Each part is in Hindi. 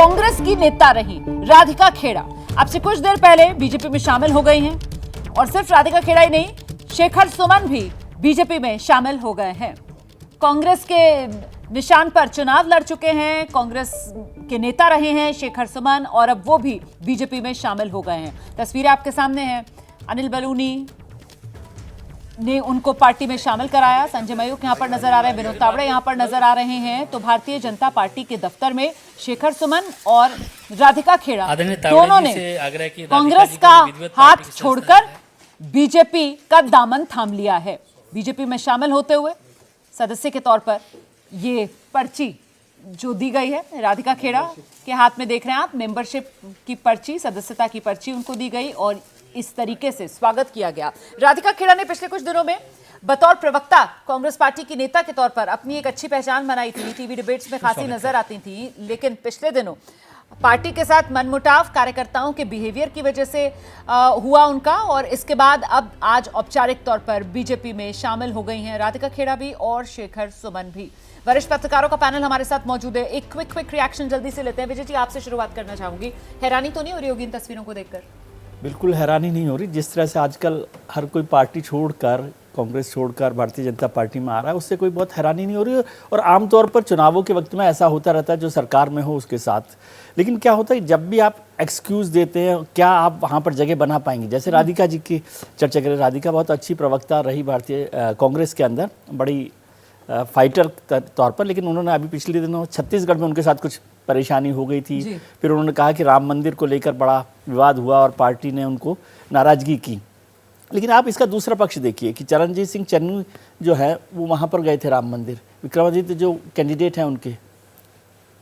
कांग्रेस की नेता रही राधिका खेड़ा अब से कुछ देर पहले बीजेपी में शामिल हो गई हैं और सिर्फ राधिका खेड़ा ही नहीं, शेखर सुमन भी बीजेपी में शामिल हो गए हैं। कांग्रेस के निशान पर चुनाव लड़ चुके हैं, कांग्रेस के नेता रहे हैं शेखर सुमन और अब वो भी बीजेपी में शामिल हो गए हैं। तस्वीरें आपके सामने हैं। अनिल बलूनी ने उनको पार्टी में शामिल कराया। संजय मयूख यहाँ पर नजर आ रहे हैं, विनोद तावड़े यहाँ पर नजर आ रहे हैं। तो भारतीय जनता पार्टी के दफ्तर में शेखर सुमन और राधिका खेड़ा दोनों ने कांग्रेस का हाथ छोड़कर बीजेपी का दामन थाम लिया है। बीजेपी में शामिल होते हुए सदस्य के तौर पर ये पर्ची जो दी गई है राधिका खेड़ा के हाथ में देख रहे हैं आप, मेंबरशिप की पर्ची, सदस्यता की पर्ची उनको दी गई और इस तरीके से स्वागत किया गया। राधिका खेड़ा ने पिछले कुछ दिनों में बतौर प्रवक्ता कांग्रेस पार्टी की नेता के तौर पर अपनी एक अच्छी पहचान बनाई थी, टीवी डिबेट्स में खासी नजर आती थी, लेकिन पिछले दिनों पार्टी के साथ मनमुटाव कार्यकर्ताओं के बिहेवियर की वजह से हुआ उनका और इसके बाद अब आज औपचारिक तौर पर बीजेपी में शामिल हो गई हैं राधिका खेड़ा भी और शेखर सुमन भी। वरिष्ठ पत्रकारों का पैनल हमारे साथ मौजूद है। एक क्विक रिएक्शन जल्दी से लेते हैं। विजय जी, आपसे शुरुआत करना चाहूंगी। हैरानी तो नहीं हो रही होगी इन तस्वीरों को देखकर? बिल्कुल हैरानी नहीं हो रही। जिस तरह से आजकल हर कोई पार्टी छोड़कर, कांग्रेस छोड़कर भारतीय जनता पार्टी में आ रहा है, उससे कोई बहुत हैरानी नहीं हो रही है। और आमतौर पर चुनावों के वक्त में ऐसा होता रहता है, जो सरकार में हो उसके साथ। लेकिन क्या होता है, जब भी आप एक्सक्यूज़ देते हैं, क्या आप वहाँ पर जगह बना पाएंगे? जैसे राधिका जी की चर्चा करें, राधिका बहुत अच्छी प्रवक्ता रही भारतीय कांग्रेस के अंदर, बड़ी फाइटर तौर पर। लेकिन उन्होंने अभी पिछले दिनों छत्तीसगढ़ में उनके साथ कुछ परेशानी हो गई थी। फिर उन्होंने कहा कि राम मंदिर को लेकर बड़ा विवाद हुआ और पार्टी ने उनको नाराज़गी की। लेकिन आप इसका दूसरा पक्ष देखिए कि चरणजीत सिंह चन्नू जो है वो वहाँ पर गए थे राम मंदिर। विक्रमादित्य जो कैंडिडेट हैं उनके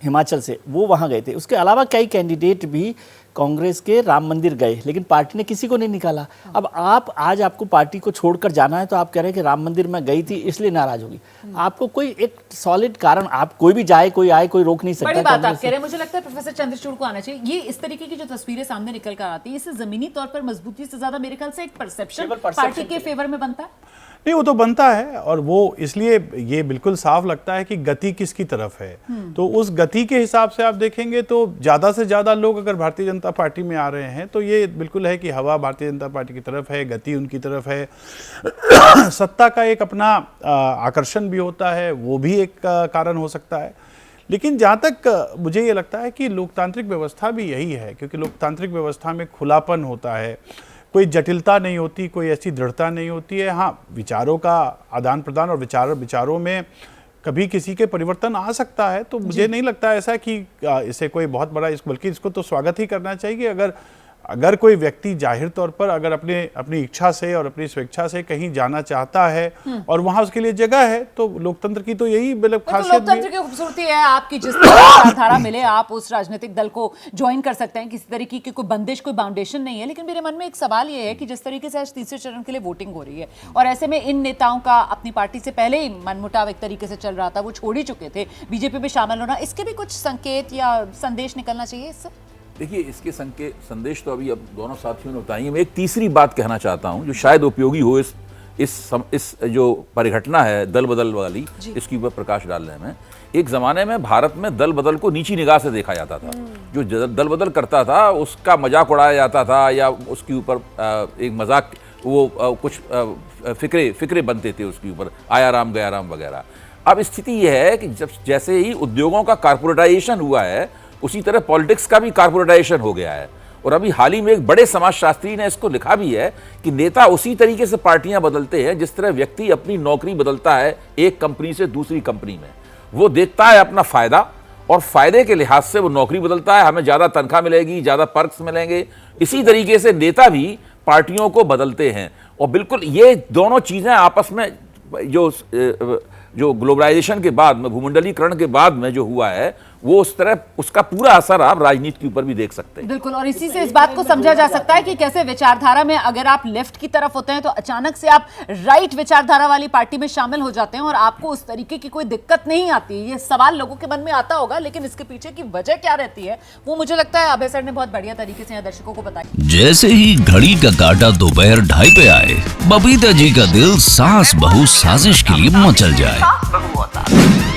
हिमाचल से, वो वहाँ गए थे। उसके अलावा कई कैंडिडेट भी कांग्रेस के राम मंदिर गए, लेकिन पार्टी ने किसी को नहीं निकाला। अब आप आज आपको पार्टी को छोड़कर जाना है तो आप कह रहे हैं कि राम मंदिर में गई थी इसलिए नाराज होगी। आपको कोई एक सॉलिड कारण, आप कोई भी जाए कोई आए, कोई रोक नहीं सकता। बड़ी बात आप कह रहे हैं। मुझे लगता है प्रोफेसर चंद्रचूड़ को आना चाहिए। ये इस तरीके की जो तस्वीरें सामने निकल कर आती है, इससे जमीनी तौर पर मजबूती से ज्यादा मेरे ख्याल से एक परसेप्शन पार्टी के फेवर में बनता है। नहीं, वो तो बनता है और वो इसलिए ये बिल्कुल साफ लगता है कि गति किसकी तरफ है। तो उस गति के हिसाब से आप देखेंगे तो ज़्यादा से ज़्यादा लोग अगर भारतीय जनता पार्टी में आ रहे हैं तो ये बिल्कुल है कि हवा भारतीय जनता पार्टी की तरफ है, गति उनकी तरफ है। सत्ता का एक अपना आकर्षण भी होता है, वो भी एक कारण हो सकता है। लेकिन जहाँ तक मुझे ये लगता है कि लोकतांत्रिक व्यवस्था भी यही है, क्योंकि लोकतांत्रिक व्यवस्था में खुलापन होता है, कोई जटिलता नहीं होती, कोई ऐसी दृढ़ता नहीं होती है। हाँ, विचारों का आदान प्रदान और विचारों में कभी किसी के परिवर्तन आ सकता है। तो मुझे नहीं लगता ऐसा कि इसे कोई बहुत बड़ा, बल्कि इसको तो स्वागत ही करना चाहिए। अगर कोई व्यक्ति जाहिर तौर पर अगर अपनी इच्छा से और अपनी स्वेच्छा से कहीं जाना चाहता है और वहां उसके लिए जगह है, तो लोकतंत्र की तो यही मतलब खासियत है। लोकतंत्र की खूबसूरती है आपकी जिस विचारधारा मिले आप उस राजनीतिक दल को ज्वाइन कर सकते हैं। किसी तरीके की कोई बंदिश, कोई बाउंडेशन नहीं है। लेकिन मेरे मन में एक सवाल ये है कि जिस तरीके से आज तीसरे चरण के लिए वोटिंग हो रही है और ऐसे में इन नेताओं का अपनी पार्टी से पहले ही मनमुटाव एक तरीके से चल रहा था, वो छोड़ ही चुके थे, बीजेपी में शामिल होना, इसके भी कुछ संकेत या संदेश निकलना चाहिए इससे? देखिए, इसके संदेश तो अभी अब दोनों साथियों ने बताई है। मैं एक तीसरी बात कहना चाहता हूं जो शायद उपयोगी हो इस जो परिघटना है दल बदल वाली, इसके ऊपर प्रकाश डालने में। एक ज़माने में भारत में दल बदल को नीची निगाह से देखा जाता था। जो दल बदल करता था उसका मजाक उड़ाया जाता था या उसके ऊपर एक मजाक, वो कुछ फिक्रे बनते थे उसके ऊपर, आया राम गया राम वगैरह। अब स्थिति यह है कि जैसे ही उद्योगों का कारपोरेटाइजेशन हुआ है, उसी तरह पॉलिटिक्स का भी कारपोरेटाइजेशन हो गया है। और अभी हाल ही में एक बड़े समाजशास्त्री ने इसको लिखा भी है कि नेता उसी तरीके से पार्टियां बदलते हैं जिस तरह व्यक्ति अपनी नौकरी बदलता है एक कंपनी से दूसरी कंपनी में। वो देखता है अपना फायदा और फायदे के लिहाज से वो नौकरी बदलता है, हमें ज़्यादा तनख्वाह मिलेगी, ज़्यादा पर्क्स मिलेंगे। इसी तरीके से नेता भी पार्टियों को बदलते हैं। और बिल्कुल ये दोनों चीज़ें आपस में जो ग्लोबलाइजेशन के बाद में, भूमंडलीकरण के बाद में जो हुआ है, वो उस तरह उसका पूरा असर आप राजनीति के ऊपर भी देख सकते हैं। बिल्कुल, और इसी से इस बात को समझा जा सकता है कि कैसे विचारधारा में अगर आप लेफ्ट की तरफ होते हैं तो अचानक से आप राइट विचारधारा वाली पार्टी में शामिल हो जाते हैं और आपको उस तरीके की कोई दिक्कत नहीं आती। ये सवाल लोगों के मन में आता होगा, लेकिन इसके पीछे की वजह क्या रहती है वो मुझे लगता है अभय सर ने बहुत बढ़िया तरीके से दर्शकों को बताया। जैसे ही घड़ी का काटा दोपहर 2:30 पे आए, बबीता जी का दिल सास बहू साजिश के लिए मचल जाए।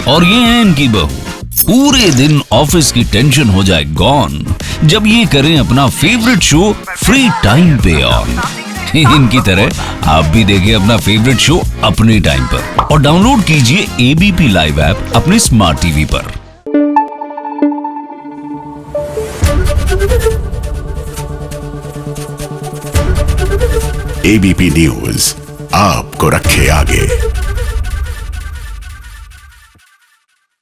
और ये है इनकी बहू, पूरे दिन ऑफिस की टेंशन हो जाए गॉन जब ये करें अपना फेवरेट शो फ्री टाइम पे ऑन। इनकी तरह आप भी देखिए अपना फेवरेट शो अपने टाइम पर और डाउनलोड कीजिए एबीपी लाइव ऐप अपने स्मार्ट टीवी पर। एबीपी न्यूज आपको रखे आगे।